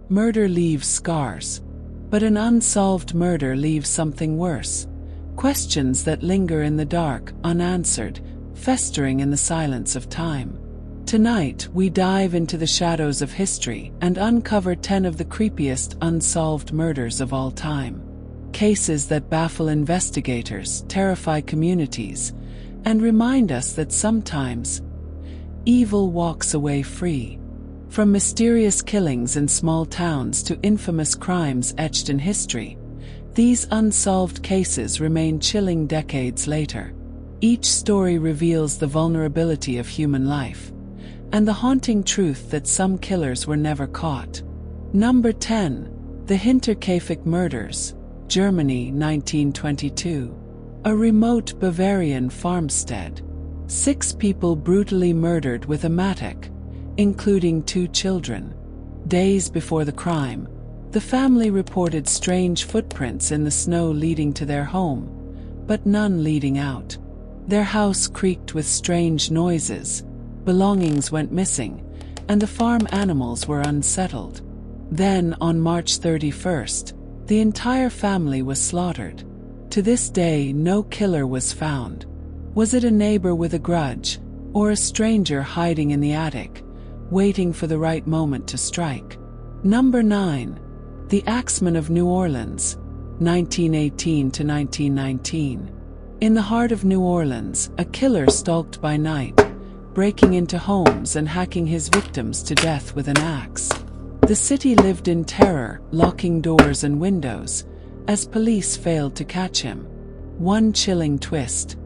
Murder leaves scars. But an unsolved murder leaves something worse. Questions that linger in the dark, unanswered, festering in the silence of time. Tonight, we dive into the shadows of history and uncover 10 of the creepiest unsolved murders of all time. Cases that baffle investigators, terrify communities, and remind us that sometimes evil walks away free. From mysterious killings in small towns to infamous crimes etched in history, these unsolved cases remain chilling decades later. Each story reveals the vulnerability of human life, and the haunting truth that some killers were never caught. Number 10. The Hinterkaifeck Murders, Germany, 1922. A remote Bavarian farmstead. 6 people brutally murdered with a mattock, including 2 children. Days before the crime, the family reported strange footprints in the snow leading to their home, but none leading out. Their house creaked with strange noises, belongings went missing, and the farm animals were unsettled. Then, on March 31st, the entire family was slaughtered. To this day, no killer was found. Was it a neighbor with a grudge, or a stranger hiding in the attic, waiting for the right moment to strike? Number 9. The Axemen of New Orleans, 1918 to 1919. In the heart of New Orleans, a killer stalked by night, breaking into homes and hacking his victims to death with an axe. The city lived in terror, locking doors and windows, as police failed to catch him. One chilling twist.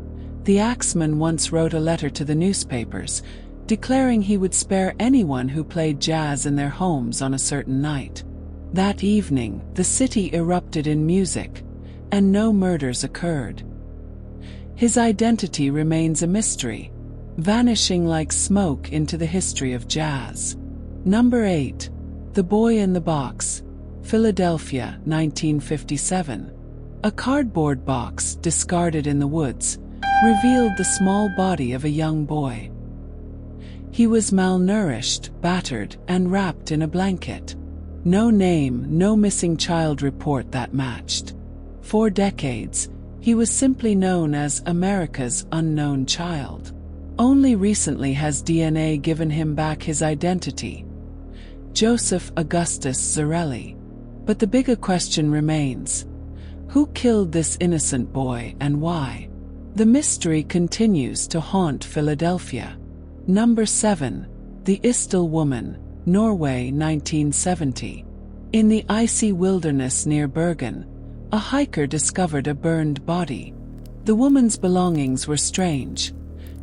The Axeman once wrote a letter to the newspapers, declaring he would spare anyone who played jazz in their homes on a certain night. That evening, the city erupted in music, and no murders occurred. His identity remains a mystery, vanishing like smoke into the history of jazz. Number 8. The Boy in the Box, Philadelphia, 1957. A cardboard box, discarded in the woods, revealed the small body of a young boy. He was malnourished, battered, and wrapped in a blanket. No name, no missing child report that matched. For decades, he was simply known as America's unknown child. Only recently has DNA given him back his identity: Joseph Augustus Zarelli. But the bigger question remains: who killed this innocent boy and why? The mystery continues to haunt Philadelphia. Number 7. The Istel Woman, Norway, 1970. In the icy wilderness near Bergen, a hiker discovered a burned body. The woman's belongings were strange: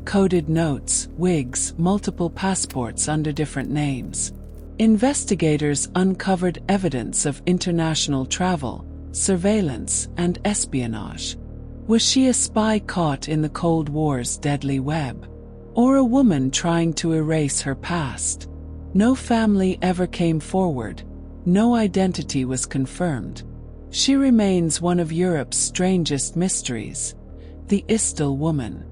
coded notes, wigs, multiple passports under different names. Investigators uncovered evidence of international travel, surveillance, and espionage. Was she a spy caught in the Cold War's deadly web? Or a woman trying to erase her past? No family ever came forward, no identity was confirmed. She remains one of Europe's strangest mysteries: the Istel Woman.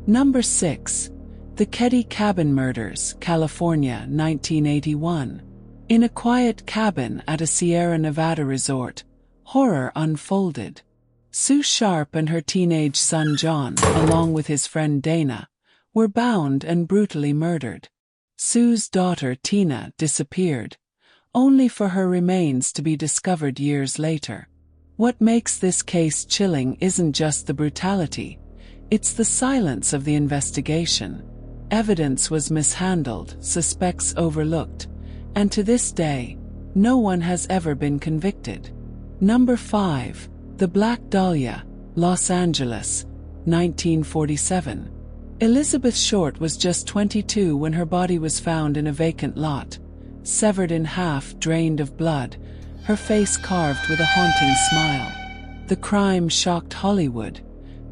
Number 6. The Keddy Cabin Murders, California, 1981. In a quiet cabin at a Sierra Nevada resort, horror unfolded. Sue Sharp and her teenage son John, along with his friend Dana, were bound and brutally murdered. Sue's daughter Tina disappeared, only for her remains to be discovered years later. What makes this case chilling isn't just the brutality, it's the silence of the investigation. Evidence was mishandled, suspects overlooked, and to this day, no one has ever been convicted. Number 5. The Black Dahlia, Los Angeles, 1947. Elizabeth Short was just 22 when her body was found in a vacant lot, severed in half, drained of blood, her face carved with a haunting smile. The crime shocked Hollywood,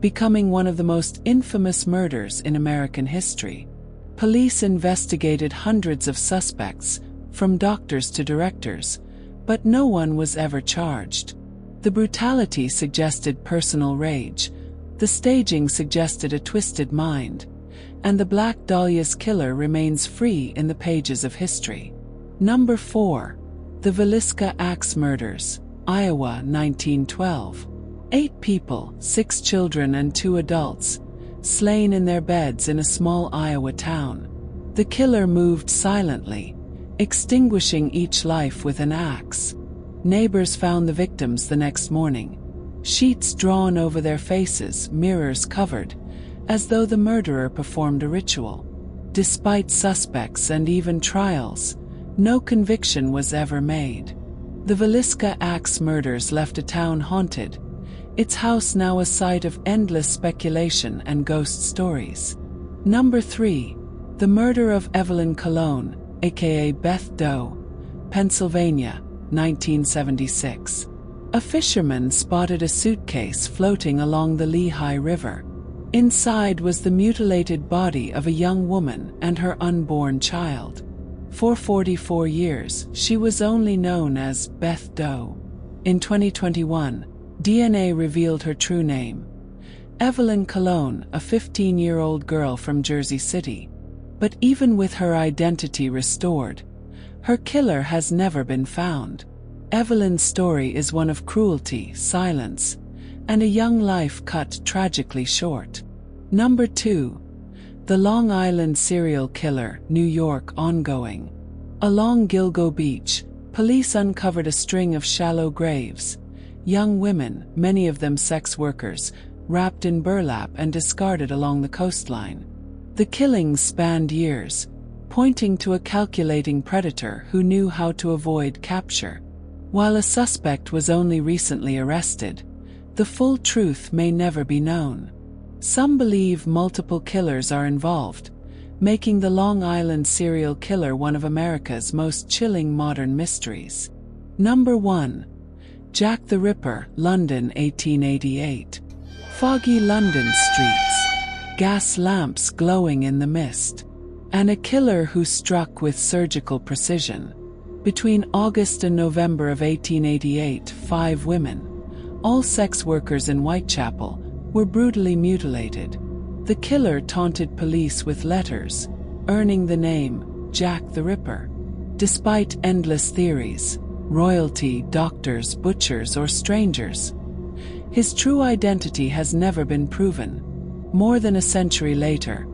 becoming one of the most infamous murders in American history. Police investigated hundreds of suspects, from doctors to directors, but no one was ever charged. The brutality suggested personal rage, the staging suggested a twisted mind, and the Black Dahlia's killer remains free in the pages of history. Number 4. The Villisca Axe Murders, Iowa, 1912. 8 people, 6 children and 2 adults, slain in their beds in a small Iowa town. The killer moved silently, extinguishing each life with an axe. Neighbors found the victims the next morning, sheets drawn over their faces, mirrors covered, as though the murderer performed a ritual. Despite suspects and even trials, no conviction was ever made. The Villisca Axe murders left a town haunted, its house now a site of endless speculation and ghost stories. Number 3. The murder of Evelyn Cologne, aka Beth Doe, Pennsylvania, 1976. A fisherman spotted a suitcase floating along the Lehigh River. Inside was the mutilated body of a young woman and her unborn child. For 44 years, she was only known as Beth Doe. In 2021, DNA revealed her true name: Evelyn Cologne, a 15-year-old girl from Jersey City. But even with her identity restored, her killer has never been found. Evelyn's story is one of cruelty, silence, and a young life cut tragically short. Number 2. The Long Island Serial Killer, New York, ongoing. Along Gilgo Beach, police uncovered a string of shallow graves. Young women, many of them sex workers, wrapped in burlap and discarded along the coastline. The killings spanned years, pointing to a calculating predator who knew how to avoid capture. While a suspect was only recently arrested, the full truth may never be known. Some believe multiple killers are involved, making the Long Island serial killer one of America's most chilling modern mysteries. Number 1. Jack the Ripper, London, 1888. Foggy London streets, gas lamps glowing in the mist, and a killer who struck with surgical precision. Between August and November of 1888, 5 women, all sex workers in Whitechapel, were brutally mutilated. The killer taunted police with letters, earning the name Jack the Ripper. Despite endless theories, royalty, doctors, butchers, or strangers, his true identity has never been proven. More than a century later,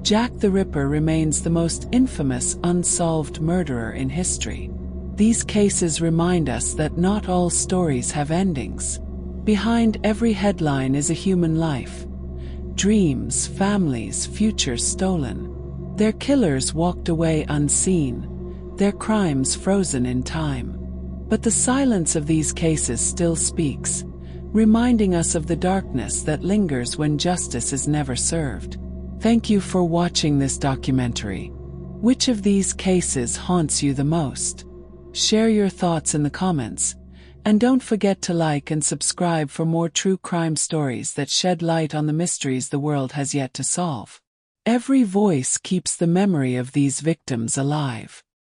Jack the Ripper remains the most infamous unsolved murderer in history. These cases remind us that not all stories have endings. Behind every headline is a human life. Dreams, families, futures stolen. Their killers walked away unseen, their crimes frozen in time. But the silence of these cases still speaks, reminding us of the darkness that lingers when justice is never served. Thank you for watching this documentary. Which of these cases haunts you the most? Share your thoughts in the comments, and don't forget to like and subscribe for more true crime stories that shed light on the mysteries the world has yet to solve. Every voice keeps the memory of these victims alive.